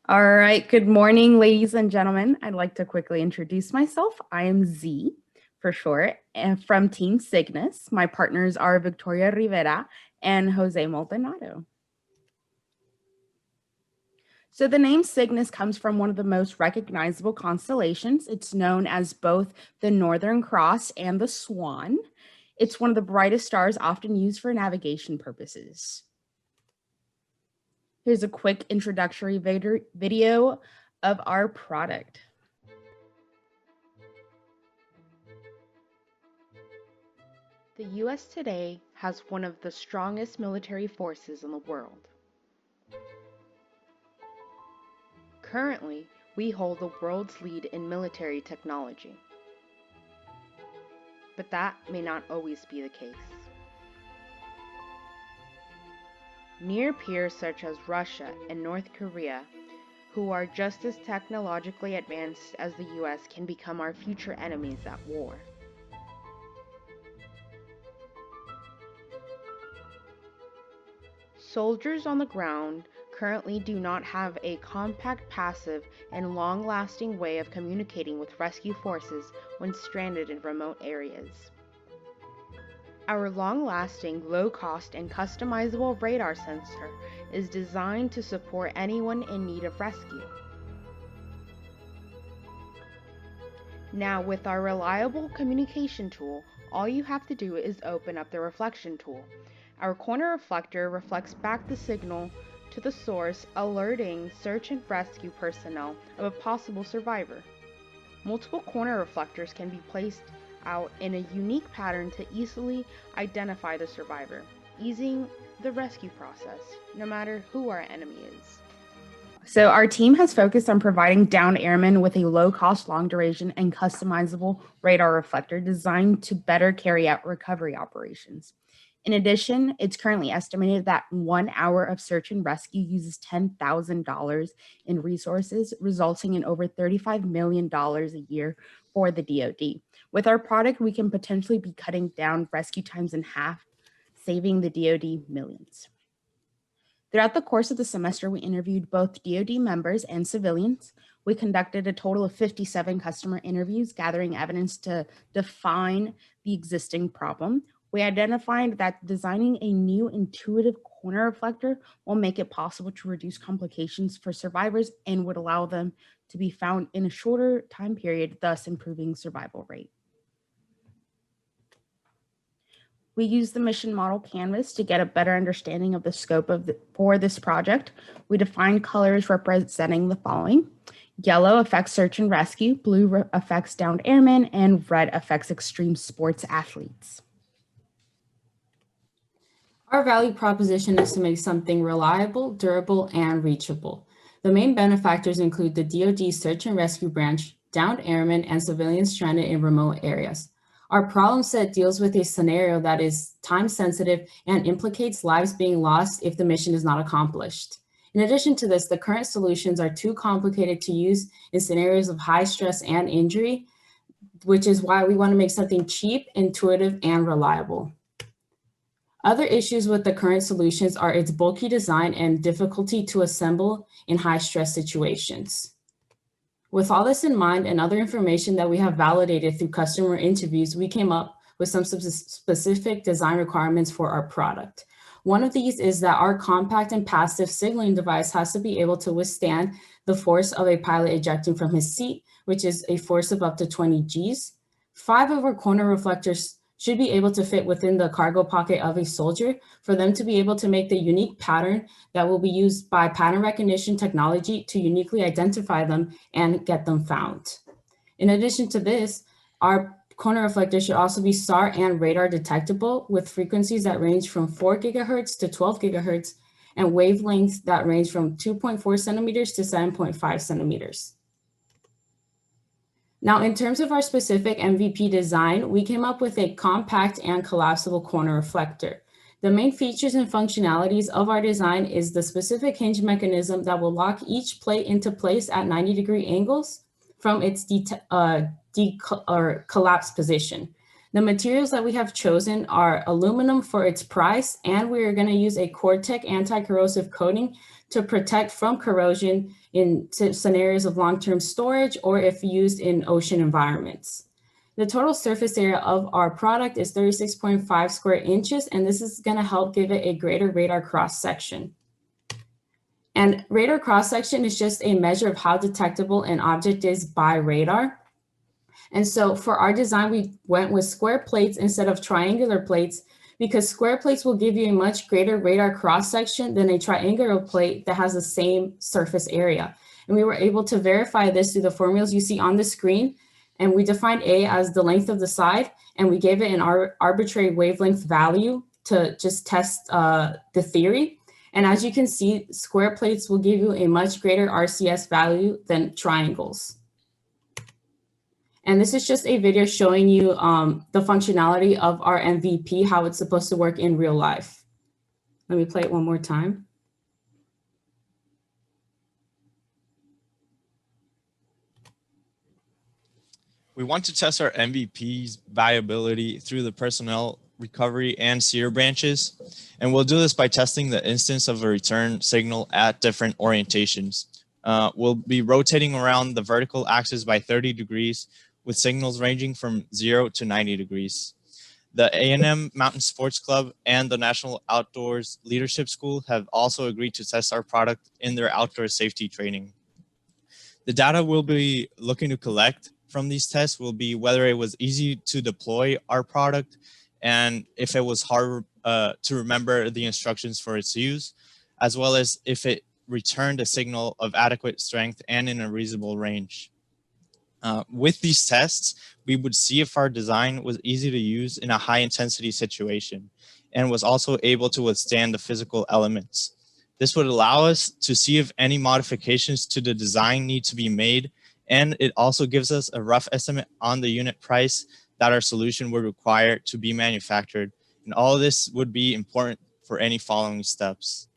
All right, good morning, ladies and gentlemen. I'd like to quickly introduce myself. I am Z for short, and from Team Cygnus. My partners are Victoria Rivera and Jose Maldonado. So the name Cygnus comes from one of the most recognizable constellations. It's known as both the Northern Cross and the Swan. It's one of the brightest stars often used for navigation purposes. Here's a quick introductory video of our product. The U.S. today has one of the strongest military forces in the world. Currently, we hold the world's lead in military technology. But that may not always be the case. Near peers such as Russia and North Korea, who are just as technologically advanced as the U.S., can become our future enemies at war. Soldiers on the ground currently do not have a compact, passive, and long-lasting way of communicating with rescue forces when stranded in remote areas. Our long-lasting, low-cost, and customizable radar sensor is designed to support anyone in need of rescue. Now, with our reliable communication tool, all you have to do is open up the reflection tool. Our corner reflector reflects back the signal to the source, alerting search and rescue personnel of a possible survivor. Multiple corner reflectors can be placed out in a unique pattern to easily identify the survivor, easing the rescue process, no matter who our enemy is. So our team has focused on providing downed airmen with a low-cost, long-duration, and customizable radar reflector designed to better carry out recovery operations. In addition, it's currently estimated that 1 hour of search and rescue uses $10,000 in resources, resulting in over $35 million a year for the DoD. With our product, we can potentially be cutting down rescue times in half, saving the DoD millions. Throughout the course of the semester, we interviewed both DoD members and civilians. We conducted a total of 57 customer interviews, gathering evidence to define the existing problem. We identified that designing a new intuitive corner reflector will make it possible to reduce complications for survivors and would allow them to be found in a shorter time period, thus improving survival rate. We used the mission model canvas to get a better understanding of the scope for this project. We defined colors representing the following. Yellow affects search and rescue, blue affects downed airmen, and red affects extreme sports athletes. Our value proposition is to make something reliable, durable, and reachable. The main benefactors include the DoD Search and Rescue Branch, downed airmen, and civilians stranded in remote areas. Our problem set deals with a scenario that is time-sensitive and implicates lives being lost if the mission is not accomplished. In addition to this, the current solutions are too complicated to use in scenarios of high stress and injury, which is why we want to make something cheap, intuitive, and reliable. Other issues with the current solutions are its bulky design and difficulty to assemble in high-stress situations. With all this in mind and other information that we have validated through customer interviews, we came up with some specific design requirements for our product. One of these is that our compact and passive signaling device has to be able to withstand the force of a pilot ejecting from his seat, which is a force of up to 20 Gs. 5 of our corner reflectors should be able to fit within the cargo pocket of a soldier for them to be able to make the unique pattern that will be used by pattern recognition technology to uniquely identify them and get them found. In addition to this, our corner reflector should also be SAR and radar detectable with frequencies that range from 4 gigahertz to 12 gigahertz and wavelengths that range from 2.4 centimeters to 7.5 centimeters. Now, in terms of our specific MVP design, we came up with a compact and collapsible corner reflector. The main features and functionalities of our design is the specific hinge mechanism that will lock each plate into place at 90-degree angles from its collapsed position. The materials that we have chosen are aluminum for its price, and we are going to use a Cortec anti-corrosive coating to protect from corrosion in scenarios of long-term storage or if used in ocean environments. The total surface area of our product is 36.5 square inches, and this is going to help give it a greater radar cross-section. And radar cross-section is just a measure of how detectable an object is by radar. And so for our design, we went with square plates instead of triangular plates because square plates will give you a much greater radar cross-section than a triangular plate that has the same surface area. And we were able to verify this through the formulas you see on the screen. And we defined A as the length of the side, and we gave it an arbitrary wavelength value to just test the theory. And as you can see, square plates will give you a much greater RCS value than triangles. And this is just a video showing you the functionality of our MVP, how it's supposed to work in real life. Let me play it one more time. We want to test our MVP's viability through the personnel recovery and SEER branches. And we'll do this by testing the instance of a return signal at different orientations. We'll be rotating around the vertical axis by 30 degrees with signals ranging from 0 to 90 degrees. The A&M Mountain Sports Club and the National Outdoors Leadership School have also agreed to test our product in their outdoor safety training. The data we'll be looking to collect from these tests will be whether it was easy to deploy our product and if it was hard to remember the instructions for its use, as well as if it returned a signal of adequate strength and in a reasonable range. With these tests, we would see if our design was easy to use in a high intensity situation and was also able to withstand the physical elements. This would allow us to see if any modifications to the design need to be made, and it also gives us a rough estimate on the unit price that our solution would require to be manufactured. And all of this would be important for any following steps.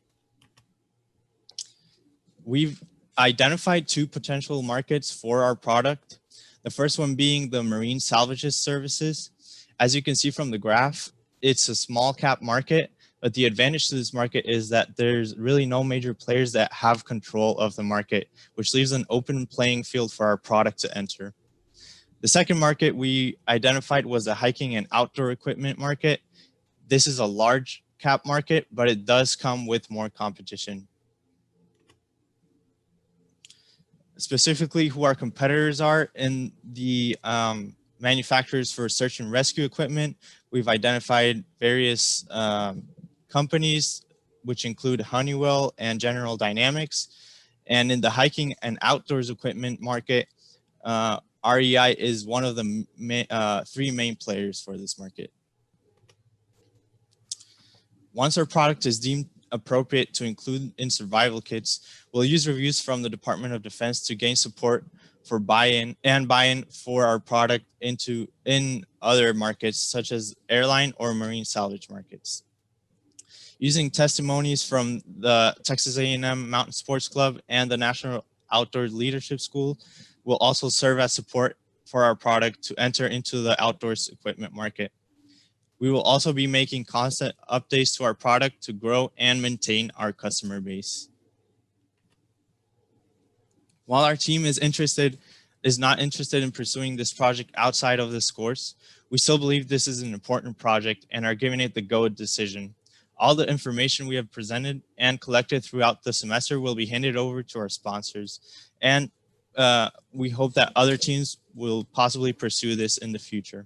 We've identified two potential markets for our product. The first one being the marine salvages services. As you can see from the graph, it's a small cap market, but the advantage to this market is that there's really no major players that have control of the market, which leaves an open playing field for our product to enter. The second market we identified was the hiking and outdoor equipment market. This is a large cap market, but it does come with more competition. Specifically, who our competitors are in the manufacturers for search and rescue equipment, we've identified various companies, which include Honeywell and General Dynamics. And in the hiking and outdoors equipment market, REI is one of the three main players for this market. Once our product is deemed appropriate to include in survival kits, we'll use reviews from the Department of Defense to gain support for buy-in for our product in other markets such as airline or marine salvage markets. Using testimonies from the Texas A&M Mountain Sports Club and the National Outdoors Leadership School will also serve as support for our product to enter into the outdoors equipment market. We will also be making constant updates to our product to grow and maintain our customer base. While our team is not interested in pursuing this project outside of this course, we still believe this is an important project and are giving it the go decision. All the information we have presented and collected throughout the semester will be handed over to our sponsors, and we hope that other teams will possibly pursue this in the future.